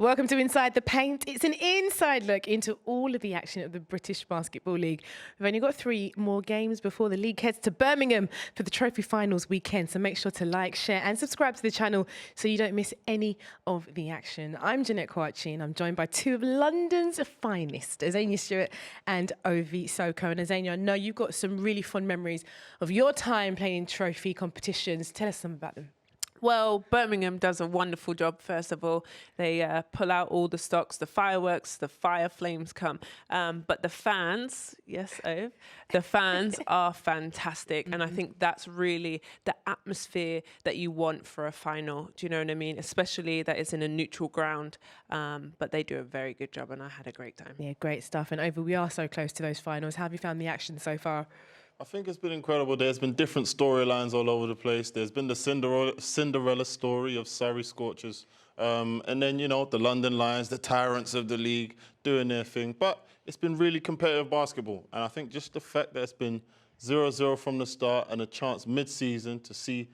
Welcome to Inside the Paint. It's an inside look into all of the action of the British Basketball League. We've only got 3 more games before the league heads to Birmingham for the Trophy Finals weekend. So make sure to like, share and subscribe to the channel so you don't miss any of the action. I'm Jeanette Kwakye and I'm joined by 2 of London's finest, Azania Stewart and Ovie Soko. And Azania, I know you've got some really fond memories of your time playing trophy competitions. Tell us some about them. Well, Birmingham does a wonderful job, first of all. They pull out all the stocks, the fireworks, the fire flames come. But the fans, yes, Ove, the fans are fantastic. And I think that's really the atmosphere that you want for a final. Do you know what I mean? Especially that it's in a neutral ground. But they do a very good job and I had a great time. Yeah, great stuff. And Ovie, we are so close to those finals. How have you found the action so far? I think it's been incredible. There's been different storylines all over the place. There's been the Cinderella story of Surrey Scorchers. And then, you know, the London Lions, the tyrants of the league, doing their thing. But it's been really competitive basketball. And I think just the fact that it's been 0-0 from the start and a chance mid-season to see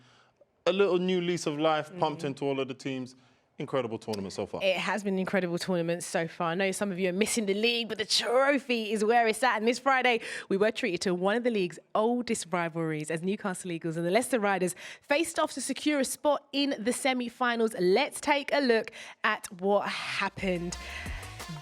a little new lease of life pumped into all of the teams. Incredible tournament so far. It has been an incredible tournament so far. I know some of you are missing the league, but the trophy is where it's at. And this Friday, we were treated to one of the league's oldest rivalries as Newcastle Eagles and the Leicester Riders faced off to secure a spot in the semi-finals. Let's take a look at what happened.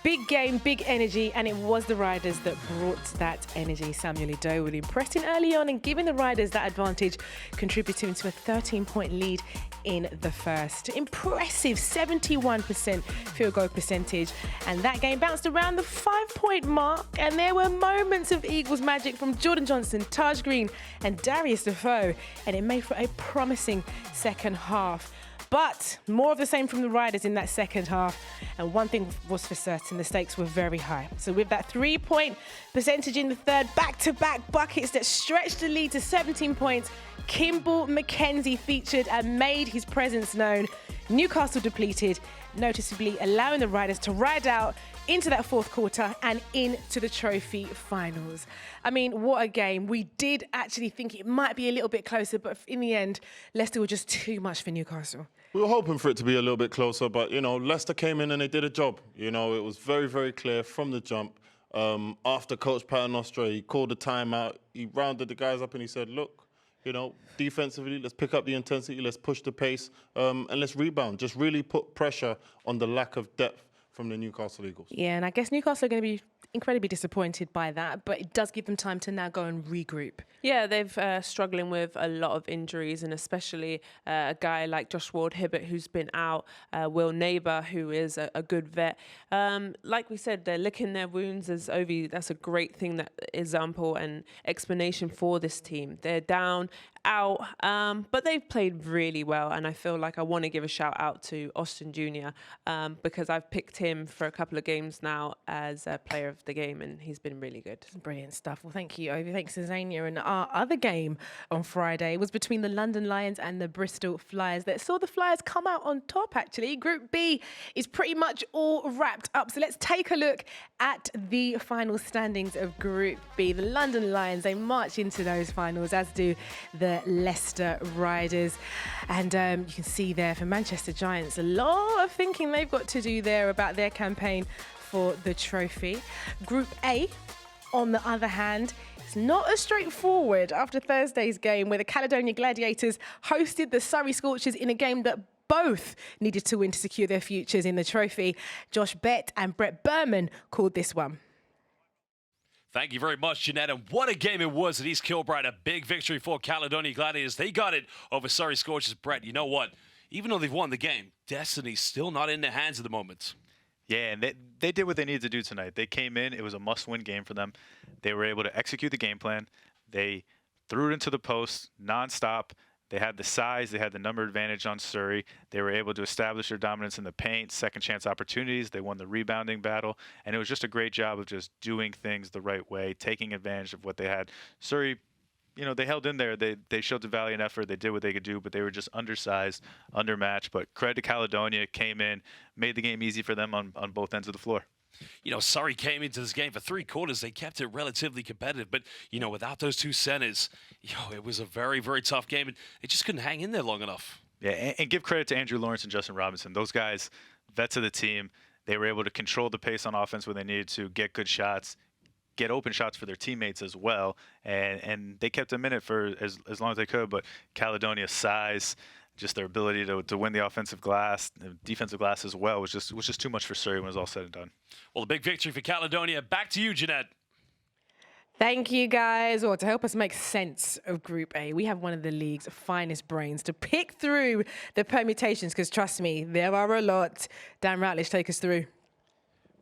Big game, big energy, and it was the Riders that brought that energy. Samuel Idowu impressing early on and giving the Riders that advantage, contributing to a 13-point lead in the first. Impressive 71% field goal percentage, and that game bounced around the 5-point mark, and there were moments of Eagles magic from Jordan Johnson, Taj Green, and Darius Defoe, and it made for a promising second half. But more of the same from the Riders in that second half. And one thing was for certain, the stakes were very high. So with that 3-point percentage in the third, back-to-back buckets that stretched the lead to 17 points, Kimball McKenzie featured and made his presence known. Newcastle depleted, noticeably allowing the Riders to ride out into that fourth quarter and into the trophy finals. I mean, what a game. We did actually think it might be a little bit closer, but in the end, Leicester were just too much for Newcastle. We were hoping for it to be a little bit closer, but, you know, Leicester came in and they did a job. You know, it was very, very clear from the jump. After Coach Paternoster, he called a timeout. He rounded the guys up and he said, look, you know, defensively, let's pick up the intensity, let's push the pace, and let's rebound. Just really put pressure on the lack of depth from the Newcastle Eagles. Yeah, and I guess Newcastle are going to be incredibly disappointed by that, but it does give them time to now go and regroup. Yeah, they've struggling with a lot of injuries, and especially a guy like Josh Ward-Hibbert who's been out, Will Neighbour who is a good vet. Like we said, they're licking their wounds as Ovie. That's a great thing, that example and explanation for this team. They're down, out, but they've played really well, and I feel like I want to give a shout out to Austin Jr. Because I've picked him for a couple of games now as a player of the game, and he's been really good. Brilliant stuff. Well, thank you, Ovie. Thanks, Azania. And our other game on Friday was between the London Lions and the Bristol Flyers that saw the Flyers come out on top, actually. Group B is pretty much all wrapped up. So let's take a look at the final standings of Group B. The London Lions, they march into those finals, as do the Leicester Riders. And you can see there for Manchester Giants, a lot of thinking they've got to do there about their campaign for the trophy. Group A, on the other hand, it's not as straightforward after Thursday's game where the Caledonia Gladiators hosted the Surrey Scorchers in a game that both needed to win to secure their futures in the trophy. Josh Bett and Brett Berman called this one. Thank you very much, Jeanette. And what a game it was at East Kilbride. A big victory for Caledonia Gladiators. They got it over Surrey Scorchers. Brett, you know what? Even though they've won the game, destiny's still not in their hands at the moment. Yeah, and they did what they needed to do tonight. They came in. It was a must-win game for them. They were able to execute the game plan. They threw it into the post nonstop. They had the size. They had the number advantage on Surrey. They were able to establish their dominance in the paint, second-chance opportunities. They won the rebounding battle. And it was just a great job of just doing things the right way, taking advantage of what they had. Surrey, you know, they held in there. They showed the valiant effort. They did what they could do, but they were just undersized, undermatched. But credit to Caledonia, came in, made the game easy for them on both ends of the floor. You know, Surrey came into this game for 3 quarters. They kept it relatively competitive. But, you know, without those 2 centers, it was a very, very tough game. And they just couldn't hang in there long enough. Yeah, and give credit to Andrew Lawrence and Justin Robinson. Those guys, vets of the team. They were able to control the pace on offense when they needed to, get good shots, get open shots for their teammates as well, and they kept them in it for as long as they could. But Caledonia's size, just their ability to win the offensive glass, the defensive glass as well, was just too much for Surrey when it was all said and done. Well, a big victory for Caledonia. Back to you, Jeanette. Thank you, guys. Well, to help us make sense of Group A, we have one of the league's finest brains to pick through the permutations, because trust me, there are a lot. Dan Routledge, take us through.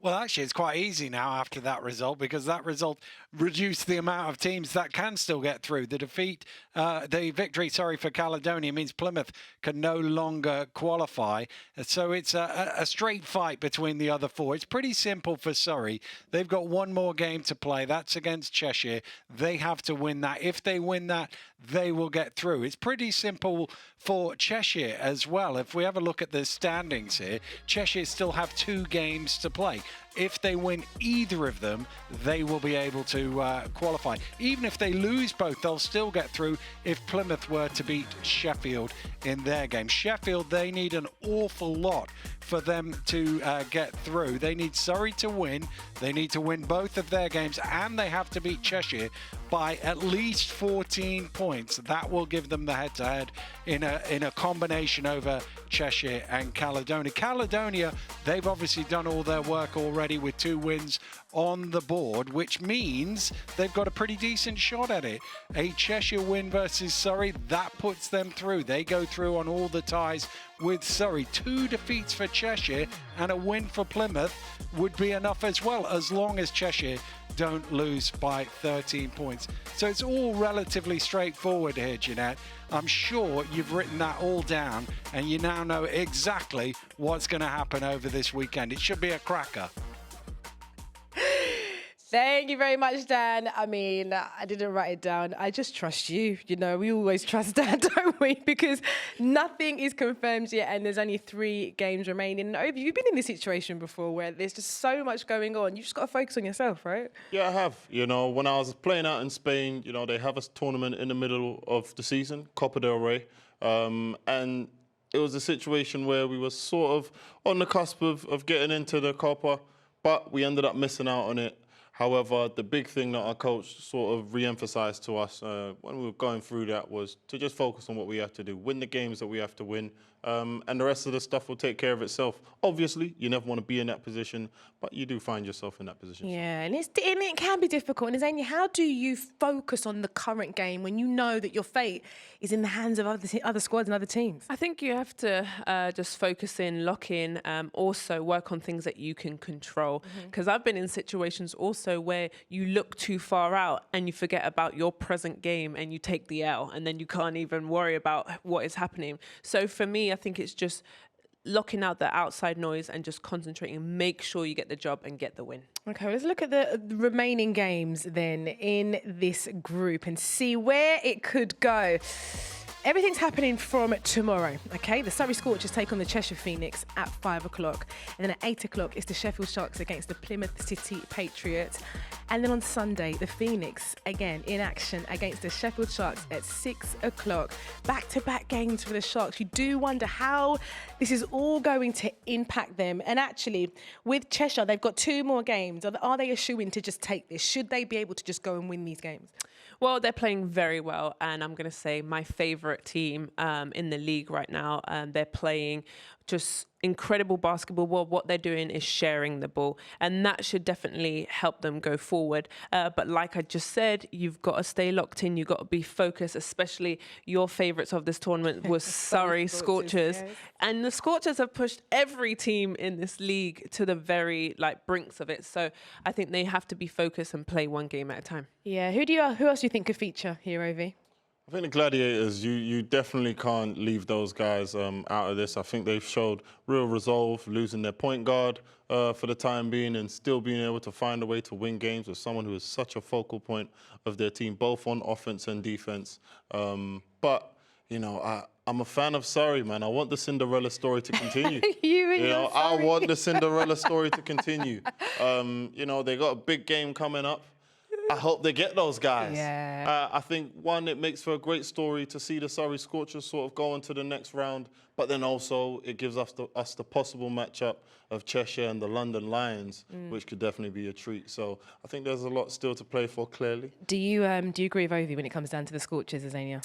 Well, actually, it's quite easy now after that result, because that result reduced the amount of teams that can still get through. The victory, for Caledonia means Plymouth can no longer qualify. So it's a straight fight between the other four. It's pretty simple for Surrey. They've got one more game to play. That's against Cheshire. They have to win that. If they win that, they will get through. It's pretty simple for Cheshire as well. If we have a look at the standings here, Cheshire still have 2 games to play. If they win either of them, they will be able to qualify. Even if they lose both, they'll still get through if Plymouth were to beat Sheffield in their game. Sheffield, they need an awful lot for them to get through. They need Surrey to win. They need to win both of their games, and they have to beat Cheshire by at least 14 points. That will give them the head-to-head in a combination over Cheshire and Caledonia. Caledonia, they've obviously done all their work already with 2 wins on the board, which means they've got a pretty decent shot at it. A Cheshire win versus Surrey, that puts them through. They go through on all the ties with Surrey. 2 defeats for Cheshire and a win for Plymouth would be enough as well, as long as Cheshire don't lose by 13 points. So it's all relatively straightforward here, Jeanette. I'm sure you've written that all down and you now know exactly what's going to happen over this weekend. It should be a cracker. Thank you very much, Dan. I mean, I didn't write it down. I just trust you. You know, we always trust Dan, don't we? Because nothing is confirmed yet, and there's only 3 games remaining. And Ovie, you've been in this situation before where there's just so much going on. You just got to focus on yourself, right? Yeah, I have. You know, when I was playing out in Spain, you know, they have a tournament in the middle of the season, Copa del Rey, and it was a situation where we were sort of on the cusp of getting into the Copa, but we ended up missing out on it. However, the big thing that our coach sort of re-emphasized to us when we were going through that was to just focus on what we have to do, win the games that we have to win, and the rest of the stuff will take care of itself. Obviously, you never want to be in that position, but you do find yourself in that position. Yeah, and it can be difficult. And Azania, how do you focus on the current game when you know that your fate is in the hands of other squads and other teams? I think you have to just focus in, lock in, also work on things that you can control. Because I've been in situations also where you look too far out and you forget about your present game and you take the L, and then you can't even worry about what is happening. So for me, I think it's just locking out the outside noise and just concentrating, make sure you get the job and get the win. Okay, let's look at the remaining games then in this group and see where it could go. Everything's happening from tomorrow, okay? The Surrey Scorchers take on the Cheshire Phoenix at 5 o'clock. And then at 8 o'clock, it's the Sheffield Sharks against the Plymouth City Patriots. And then on Sunday, the Phoenix, again, in action against the Sheffield Sharks at 6 o'clock. Back-to-back games for the Sharks. You do wonder how this is all going to impact them. And actually, with Cheshire, they've got 2 more games. Are they a shoo-in to just take this? Should they be able to just go and win these games? Well, they're playing very well, and I'm going to say my favourite team in the league right now. They're playing just incredible basketball. Well, what they're doing is sharing the ball, and that should definitely help them go forward. But like I just said, you've got to stay locked in. You've got to be focused, especially your favourites of this tournament was Surrey Scorchers. Yes. And the Scorchers have pushed every team in this league to the very brinks of it. So I think they have to be focused and play one game at a time. Yeah, who else do you think could feature here, Ovie? I think the Gladiators, you definitely can't leave those guys out of this. I think they've showed real resolve, losing their point guard for the time being and still being able to find a way to win games with someone who is such a focal point of their team, both on offense and defense. But, you know, I'm a fan of Surrey, man. I want the Cinderella story to continue. I want the Cinderella story to continue. You know, they got a big game coming up. I hope they get those guys. Yeah. I think, one, it makes for a great story to see the Surrey Scorchers sort of go into the next round, but then also it gives us the possible matchup of Cheshire and the London Lions, which could definitely be a treat. So I think there's a lot still to play for, clearly. Do you agree with Ovie when it comes down to the Scorchers, Azania?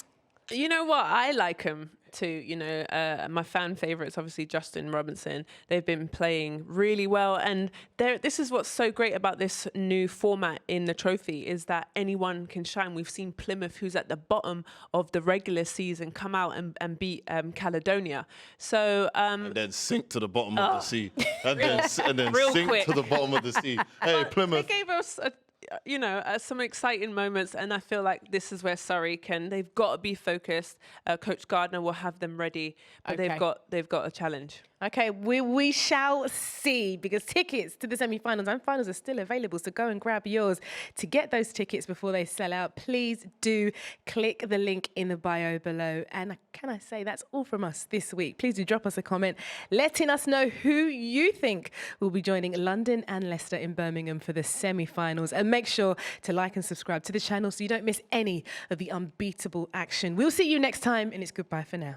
You know what? I like them too. You know, my fan favourites, obviously Justin Robinson. They've been playing really well, and this is what's so great about this new format in the trophy is that anyone can shine. We've seen Plymouth, who's at the bottom of the regular season, come out and beat Caledonia. So And then sink to the bottom of the sea, and then Real sink quick. to the bottom of the sea. Hey, Plymouth. they gave us some exciting moments, and I feel like this is where Surrey they've got to be focused. Coach Gardner will have them ready, but Okay. they've got a challenge. Okay, we shall see, because tickets to the semi-finals and finals are still available, so go and grab yours. To get those tickets before they sell out, please do click the link in the bio below. And can I say that's all from us this week? Please do drop us a comment letting us know who you think will be joining London and Leicester in Birmingham for the semi-finals. And make sure to like and subscribe to the channel so you don't miss any of the unbeatable action. We'll see you next time, and it's goodbye for now.